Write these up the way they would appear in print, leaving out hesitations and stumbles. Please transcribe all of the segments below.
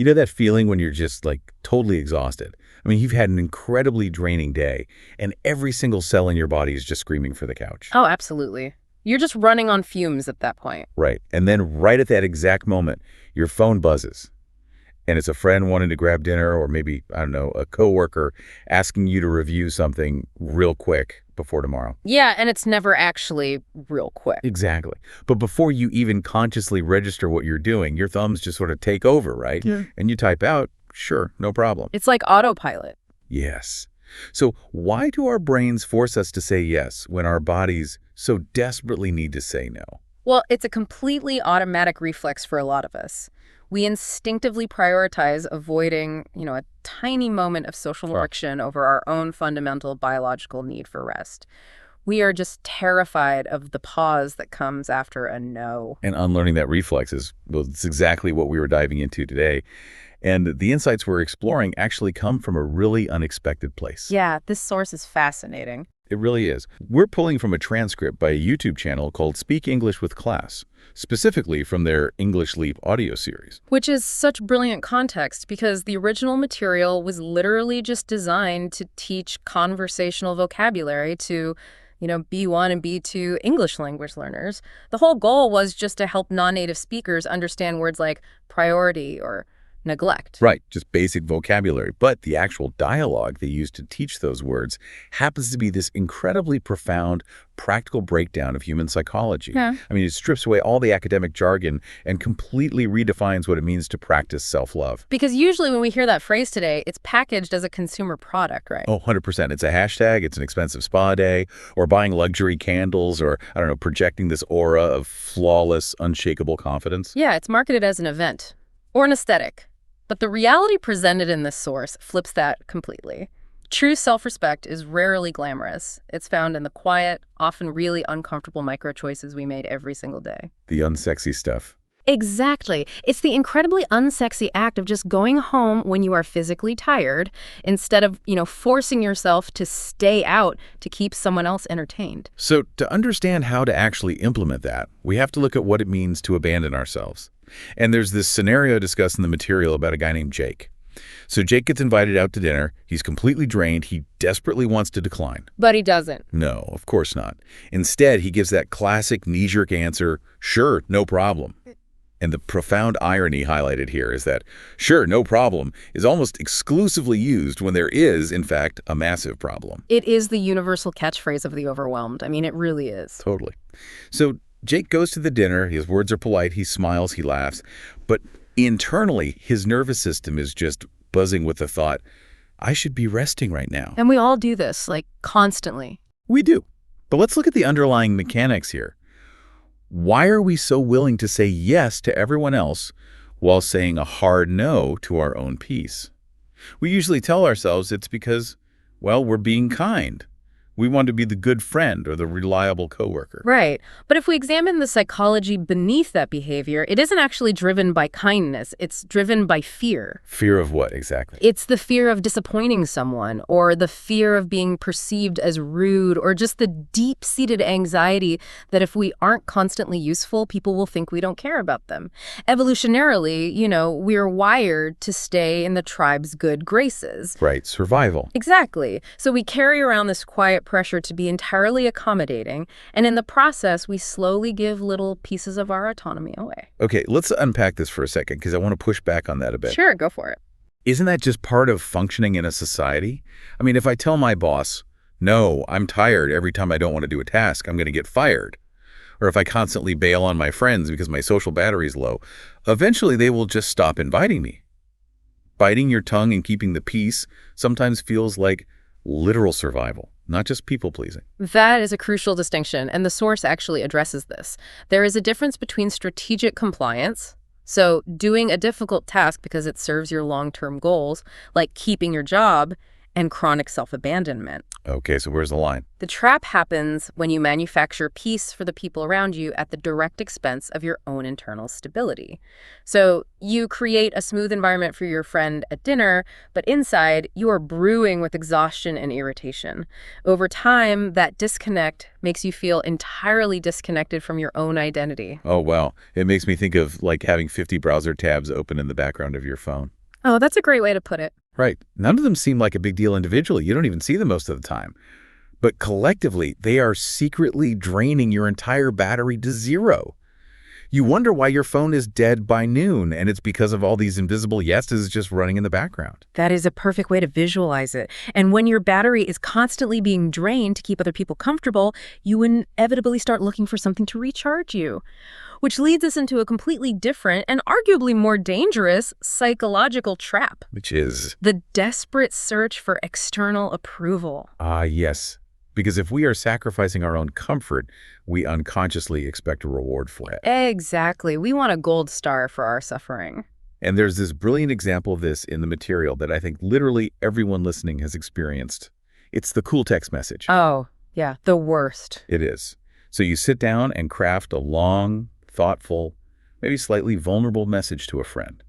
You know that feeling when you're just like totally exhausted? I mean, you've had an incredibly draining day, and every single cell in your body is just screaming for the couch. Oh, absolutely. You're just running on fumes at that point. Right. And then right at that exact moment, your phone buzzes. And it's a friend wanting to grab dinner, or maybe, I don't know, a coworker asking you to review something real quick before tomorrow. Yeah, and it's never actually real quick. Exactly. But before you even consciously register what you're doing, your thumbs just sort of take over, right? Yeah. And you type out, sure, no problem. It's like autopilot. Yes. So why do our brains force us to say yes when our bodies so desperately need to say no? Well, it's a completely automatic reflex for a lot of us. We instinctively prioritize avoiding, a tiny moment of social friction over our own fundamental biological need for rest. We are just terrified of the pause that comes after a no. And unlearning that reflex it's exactly what we were diving into today. And the insights we're exploring actually come from a really unexpected place. Yeah, this source is fascinating. It really is. We're pulling from a transcript by a YouTube channel called Speak English with Class, specifically from their English Leap audio series. Which is such brilliant context because the original material was literally just designed to teach conversational vocabulary to, B1 and B2 English language learners. The whole goal was just to help non-native speakers understand words like priority or neglect. Right, just basic vocabulary. But the actual dialogue they use to teach those words happens to be this incredibly profound, practical breakdown of human psychology. Yeah. I mean, it strips away all the academic jargon and completely redefines what it means to practice self-love. Because usually when we hear that phrase today, it's packaged as a consumer product, right? Oh, 100%. It's a hashtag, it's an expensive spa day, or buying luxury candles, or, projecting this aura of flawless, unshakable confidence. Yeah, it's marketed as an event or an aesthetic. But the reality presented in this source flips that completely. True self-respect is rarely glamorous. It's found in the quiet, often really uncomfortable micro-choices we made every single day. The unsexy stuff. Exactly. It's the incredibly unsexy act of just going home when you are physically tired instead of, forcing yourself to stay out to keep someone else entertained. So to understand how to actually implement that, we have to look at what it means to abandon ourselves. And there's this scenario discussed in the material about a guy named Jake. So Jake gets invited out to dinner. He's completely drained. He desperately wants to decline. But he doesn't. No, of course not. Instead, he gives that classic knee-jerk answer, sure, no problem. And the profound irony highlighted here is that, sure, no problem, is almost exclusively used when there is, in fact, a massive problem. It is the universal catchphrase of the overwhelmed. I mean, it really is. Totally. So Jake goes to the dinner. His words are polite. He smiles. He laughs. But internally, his nervous system is just buzzing with the thought, I should be resting right now. And we all do this, constantly. We do. But let's look at the underlying mechanics here. Why are we so willing to say yes to everyone else while saying a hard no to our own peace? We usually tell ourselves it's because, we're being kind. We want to be the good friend or the reliable coworker. Right. But if we examine the psychology beneath that behavior, it isn't actually driven by kindness. It's driven by fear. Fear of what exactly? It's the fear of disappointing someone, or the fear of being perceived as rude, or just the deep-seated anxiety that if we aren't constantly useful, people will think we don't care about them. Evolutionarily, we're wired to stay in the tribe's good graces. Right. Survival. Exactly. So we carry around this quiet pressure to be entirely accommodating, and in the process, we slowly give little pieces of our autonomy away. Okay, let's unpack this for a second, because I want to push back on that a bit. Sure, go for it. Isn't that just part of functioning in a society? I mean, if I tell my boss, no, I'm tired every time I don't want to do a task, I'm going to get fired. Or if I constantly bail on my friends because my social battery is low, eventually they will just stop inviting me. Biting your tongue and keeping the peace sometimes feels like literal survival, not just people-pleasing. That is a crucial distinction, and the source actually addresses this. There is a difference between strategic compliance, so doing a difficult task because it serves your long-term goals, like keeping your job, and chronic self-abandonment. Okay, so where's the line? The trap happens when you manufacture peace for the people around you at the direct expense of your own internal stability. So you create a smooth environment for your friend at dinner, but inside you are brewing with exhaustion and irritation. Over time, that disconnect makes you feel entirely disconnected from your own identity. Oh, wow. It makes me think of like having 50 browser tabs open in the background of your phone. Oh, that's a great way to put it. Right. None of them seem like a big deal individually. You don't even see them most of the time. But collectively, they are secretly draining your entire battery to zero. You wonder why your phone is dead by noon, and it's because of all these invisible yeses just running in the background. That is a perfect way to visualize it. And when your battery is constantly being drained to keep other people comfortable, you inevitably start looking for something to recharge you. Which leads us into a completely different and arguably more dangerous psychological trap. Which is? The desperate search for external approval. Yes. Because if we are sacrificing our own comfort, we unconsciously expect a reward for it. Exactly. We want a gold star for our suffering. And there's this brilliant example of this in the material that I think literally everyone listening has experienced. It's the cool text message. Oh, yeah, the worst. It is. So you sit down and craft a long, thoughtful, maybe slightly vulnerable message to a friend.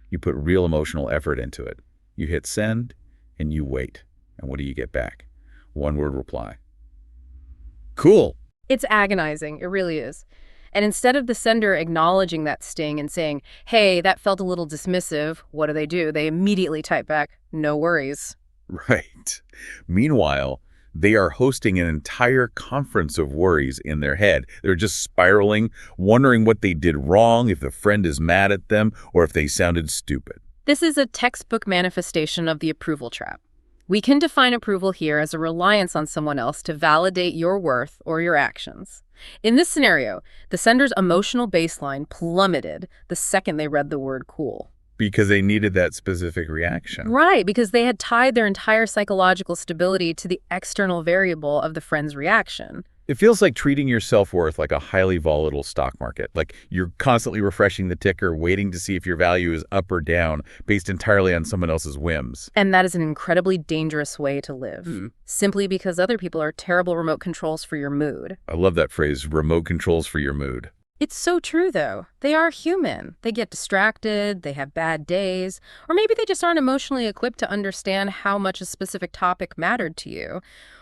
You put real emotional effort into it. You hit send, and you wait. And what do you get back? One-word reply. Cool. It's agonizing. It really is. And instead of the sender acknowledging that sting and saying, hey, that felt a little dismissive, what do? They immediately type back, no worries. Right. Meanwhile, they are hosting an entire conference of worries in their head. They're just spiraling, wondering what they did wrong, if the friend is mad at them, or if they sounded stupid. This is a textbook manifestation of the approval trap. We can define approval here as a reliance on someone else to validate your worth or your actions. In this scenario, the sender's emotional baseline plummeted the second they read the word cool. Because they needed that specific reaction. Right, because they had tied their entire psychological stability to the external variable of the friend's reaction. It feels like treating your self-worth like a highly volatile stock market. Like you're constantly refreshing the ticker, waiting to see if your value is up or down, based entirely on someone else's whims. And that is an incredibly dangerous way to live, simply because other people are terrible remote controls for your mood. I love that phrase, remote controls for your mood. It's so true, though. They are human. They get distracted, they have bad days, or maybe they just aren't emotionally equipped to understand how much a specific topic mattered to you.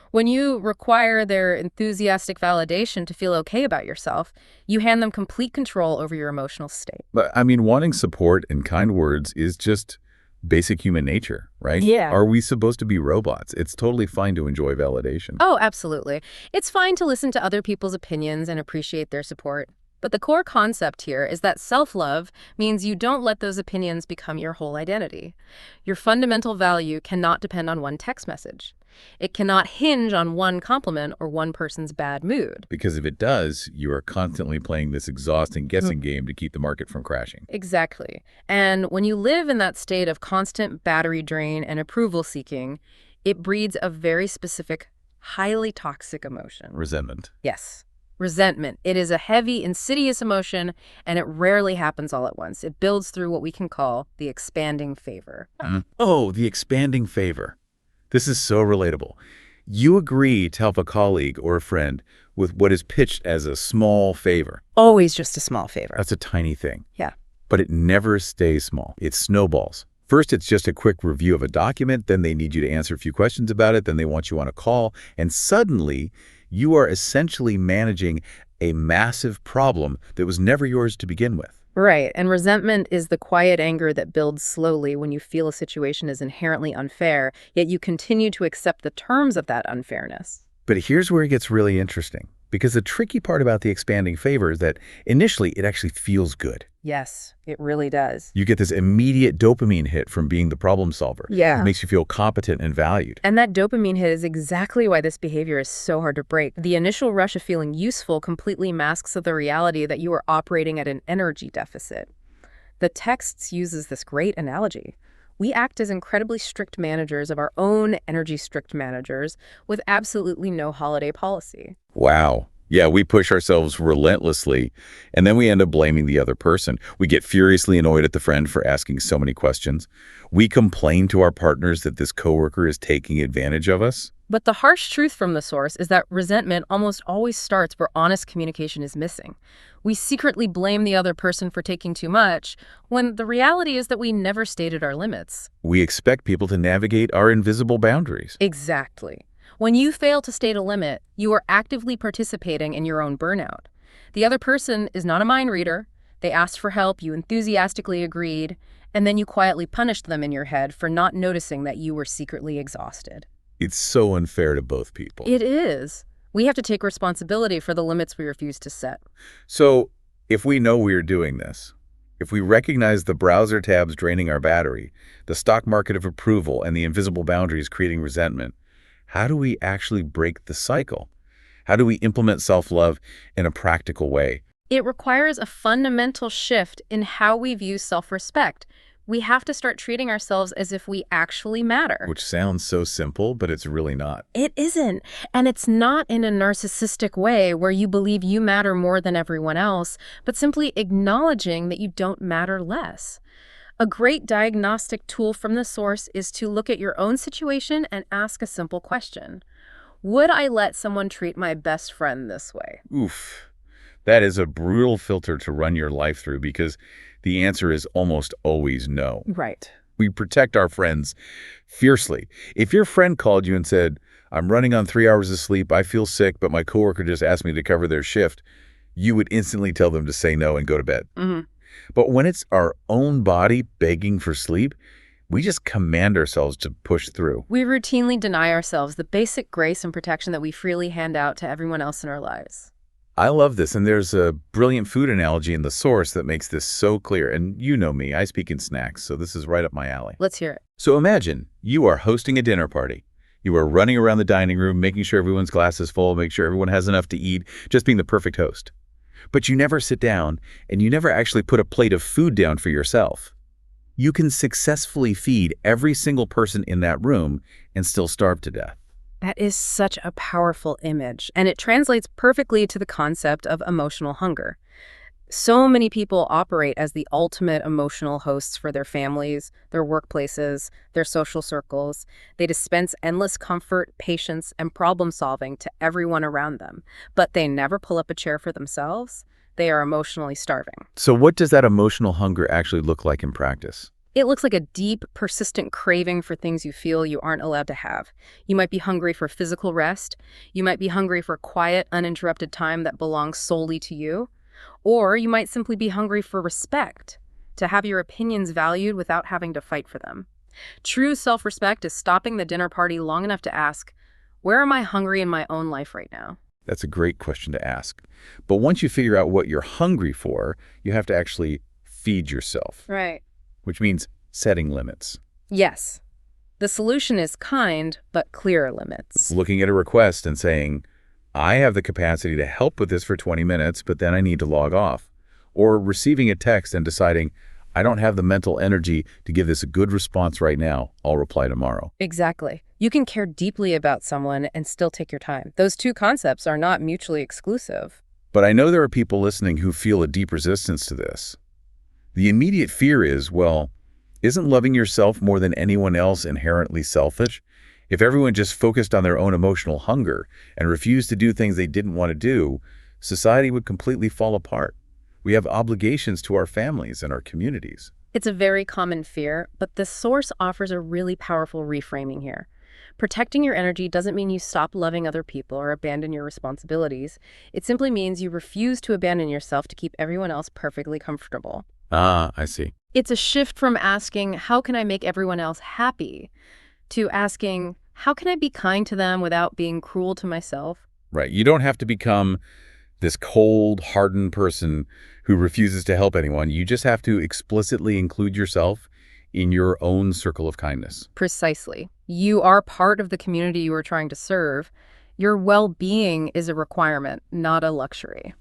When you require their enthusiastic validation to feel okay about yourself, you hand them complete control over your emotional state. But I mean, wanting support and kind words is just basic human nature, right? Yeah. Are we supposed to be robots? It's totally fine to enjoy validation. Oh, absolutely. It's fine to listen to other people's opinions and appreciate their support. But the core concept here is that self-love means you don't let those opinions become your whole identity. Your fundamental value cannot depend on one text message. It cannot hinge on one compliment or one person's bad mood. Because if it does, you are constantly playing this exhausting guessing game to keep the market from crashing. Exactly. And when you live in that state of constant battery drain and approval seeking, it breeds a very specific, highly toxic emotion. Resentment. Yes. Resentment. It is a heavy, insidious emotion, and it rarely happens all at once. It builds through what we can call the expanding favor. Oh, the expanding favor. This is so relatable. You agree to help a colleague or a friend with what is pitched as a small favor. Always just a small favor. That's a tiny thing. Yeah. But it never stays small. It snowballs. First, it's just a quick review of a document. Then they need you to answer a few questions about it. Then they want you on a call. And suddenly, you are essentially managing a massive problem that was never yours to begin with. Right. And resentment is the quiet anger that builds slowly when you feel a situation is inherently unfair, yet you continue to accept the terms of that unfairness. But here's where it gets really interesting. Because the tricky part about the expanding favor is that initially it actually feels good. Yes, it really does. You get this immediate dopamine hit from being the problem solver. Yeah. It makes you feel competent and valued. And that dopamine hit is exactly why this behavior is so hard to break. The initial rush of feeling useful completely masks the reality that you are operating at an energy deficit. The text uses this great analogy. We act as incredibly strict managers of our own energy strict managers with absolutely no holiday policy. Wow. Yeah, we push ourselves relentlessly, and then we end up blaming the other person. We get furiously annoyed at the friend for asking so many questions. We complain to our partners that this coworker is taking advantage of us. But the harsh truth from the source is that resentment almost always starts where honest communication is missing. We secretly blame the other person for taking too much, when the reality is that we never stated our limits. We expect people to navigate our invisible boundaries. Exactly. When you fail to state a limit, you are actively participating in your own burnout. The other person is not a mind reader. They asked for help, you enthusiastically agreed, and then you quietly punished them in your head for not noticing that you were secretly exhausted. It's so unfair to both people. It is. We have to take responsibility for the limits we refuse to set. So, if we know we're doing this, if we recognize the browser tabs draining our battery, the stock market of approval, and the invisible boundaries creating resentment, how do we actually break the cycle? How do we implement self-love in a practical way? It requires a fundamental shift in how we view self-respect. We have to start treating ourselves as if we actually matter. Which sounds so simple, but it's really not. It isn't. And it's not in a narcissistic way where you believe you matter more than everyone else, but simply acknowledging that you don't matter less. A great diagnostic tool from the source is to look at your own situation and ask a simple question. Would I let someone treat my best friend this way? Oof. That is a brutal filter to run your life through because the answer is almost always no. Right. We protect our friends fiercely. If your friend called you and said, I'm running on 3 hours of sleep, I feel sick, but my coworker just asked me to cover their shift, you would instantly tell them to say no and go to bed. Mm-hmm. But when it's our own body begging for sleep, we just command ourselves to push through. We routinely deny ourselves the basic grace and protection that we freely hand out to everyone else in our lives. I love this, and there's a brilliant food analogy in the source that makes this so clear. And you know me, I speak in snacks, so this is right up my alley. Let's hear it. So imagine you are hosting a dinner party. You are running around the dining room, making sure everyone's glass is full, make sure everyone has enough to eat, just being the perfect host. But you never sit down, and you never actually put a plate of food down for yourself. You can successfully feed every single person in that room and still starve to death. That is such a powerful image, and it translates perfectly to the concept of emotional hunger. So many people operate as the ultimate emotional hosts for their families, their workplaces, their social circles. They dispense endless comfort, patience, and problem-solving to everyone around them, but they never pull up a chair for themselves. They are emotionally starving. So what does that emotional hunger actually look like in practice? It looks like a deep, persistent craving for things you feel you aren't allowed to have. You might be hungry for physical rest. You might be hungry for quiet, uninterrupted time that belongs solely to you. Or you might simply be hungry for respect, to have your opinions valued without having to fight for them. True self-respect is stopping the dinner party long enough to ask, where am I hungry in my own life right now? That's a great question to ask. But once you figure out what you're hungry for, you have to actually feed yourself. Right. Which means setting limits. Yes. The solution is kind, but clear limits. Looking at a request and saying, I have the capacity to help with this for 20 minutes, but then I need to log off. Or receiving a text and deciding, I don't have the mental energy to give this a good response right now. I'll reply tomorrow. Exactly. You can care deeply about someone and still take your time. Those two concepts are not mutually exclusive. But I know there are people listening who feel a deep resistance to this. The immediate fear is, well, isn't loving yourself more than anyone else inherently selfish? If everyone just focused on their own emotional hunger and refused to do things they didn't want to do, society would completely fall apart. We have obligations to our families and our communities. It's a very common fear, but the source offers a really powerful reframing here. Protecting your energy doesn't mean you stop loving other people or abandon your responsibilities. It simply means you refuse to abandon yourself to keep everyone else perfectly comfortable. Ah, I see. It's a shift from asking, how can I make everyone else happy, to asking, how can I be kind to them without being cruel to myself? Right. You don't have to become this cold, hardened person who refuses to help anyone. You just have to explicitly include yourself in your own circle of kindness. Precisely. You are part of the community you are trying to serve. Your well-being is a requirement, not a luxury.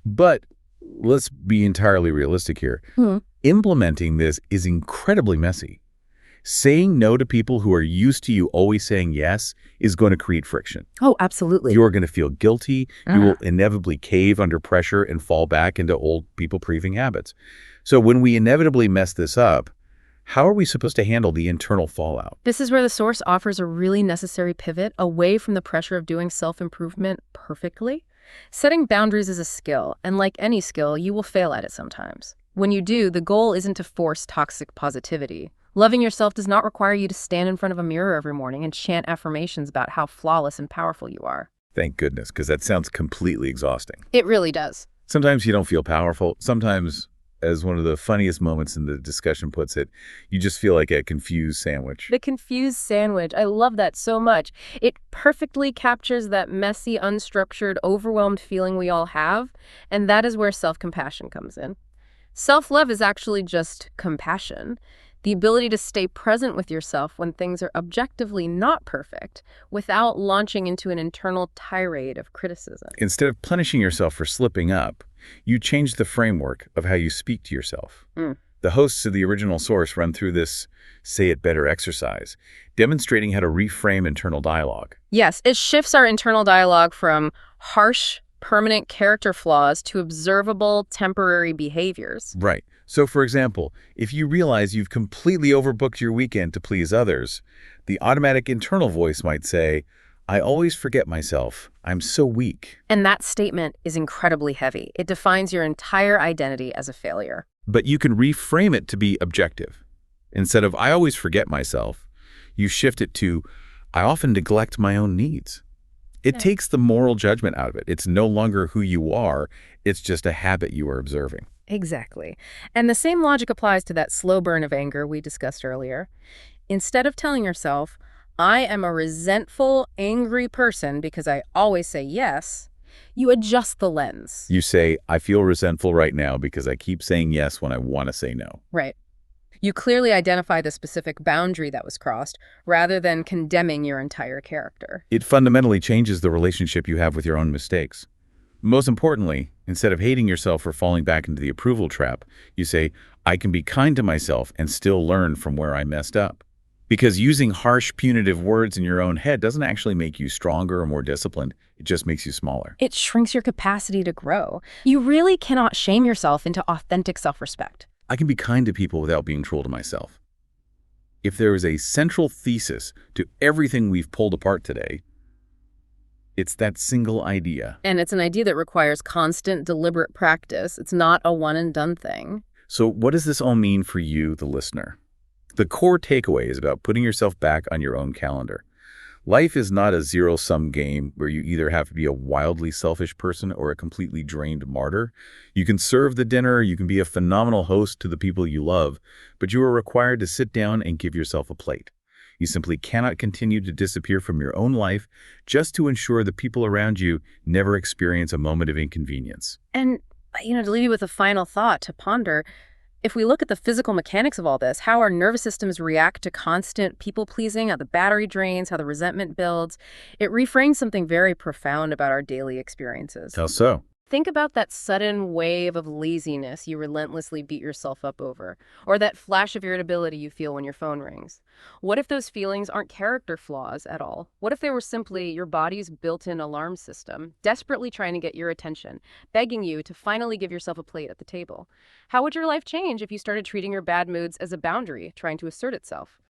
But let's be entirely realistic here. Implementing this is incredibly messy. Saying no to people who are used to you always saying yes is going to create friction. Oh, absolutely. You're going to feel guilty. You will inevitably cave under pressure and fall back into old people-pleasing habits. So when we inevitably mess this up, how are we supposed to handle the internal fallout? This is where the source offers a really necessary pivot away from the pressure of doing self-improvement perfectly. Setting boundaries is a skill, and like any skill, you will fail at it sometimes. When you do, the goal isn't to force toxic positivity. Loving yourself does not require you to stand in front of a mirror every morning and chant affirmations about how flawless and powerful you are. Thank goodness, because that sounds completely exhausting. It really does. Sometimes you don't feel powerful. Sometimes, as one of the funniest moments in the discussion puts it, you just feel like a confused sandwich. The confused sandwich. I love that so much. It perfectly captures that messy, unstructured, overwhelmed feeling we all have, and that is where self-compassion comes in. Self-love is actually just compassion. The ability to stay present with yourself when things are objectively not perfect without launching into an internal tirade of criticism. Instead of punishing yourself for slipping up, you change the framework of how you speak to yourself. The hosts of the original source run through this say it better exercise, demonstrating how to reframe internal dialogue. Yes, it shifts our internal dialogue from harsh, permanent character flaws to observable, temporary behaviors. Right. So, for example, if you realize you've completely overbooked your weekend to please others, the automatic internal voice might say, I always forget myself. I'm so weak. And that statement is incredibly heavy. It defines your entire identity as a failure. But you can reframe it to be objective. Instead of, I always forget myself, you shift it to, I often neglect my own needs. It takes the moral judgment out of it. It's no longer who you are. It's just a habit you are observing. Exactly. And the same logic applies to that slow burn of anger we discussed earlier. Instead of telling yourself, I am a resentful, angry person because I always say yes, you adjust the lens. You say, I feel resentful right now because I keep saying yes when I want to say no. Right. You clearly identify the specific boundary that was crossed rather than condemning your entire character. It fundamentally changes the relationship you have with your own mistakes. Most importantly, instead of hating yourself for falling back into the approval trap, you say, I can be kind to myself and still learn from where I messed up. Because using harsh, punitive words in your own head doesn't actually make you stronger or more disciplined. It just makes you smaller. It shrinks your capacity to grow. You really cannot shame yourself into authentic self-respect. I can be kind to people without being cruel to myself. If there is a central thesis to everything we've pulled apart today, it's that single idea. And it's an idea that requires constant, deliberate practice. It's not a one-and-done thing. So what does this all mean for you, the listener? The core takeaway is about putting yourself back on your own calendar. Life is not a zero-sum game where you either have to be a wildly selfish person or a completely drained martyr. You can serve the dinner, you can be a phenomenal host to the people you love, but you are required to sit down and give yourself a plate. You simply cannot continue to disappear from your own life just to ensure the people around you never experience a moment of inconvenience. And, to leave you with a final thought to ponder, if we look at the physical mechanics of all this, how our nervous systems react to constant people-pleasing, how the battery drains, how the resentment builds, it reframes something very profound about our daily experiences. How so? Think about that sudden wave of laziness you relentlessly beat yourself up over, or that flash of irritability you feel when your phone rings. What if those feelings aren't character flaws at all? What if they were simply your body's built-in alarm system, desperately trying to get your attention, begging you to finally give yourself a plate at the table? How would your life change if you started treating your bad moods as a boundary trying to assert itself?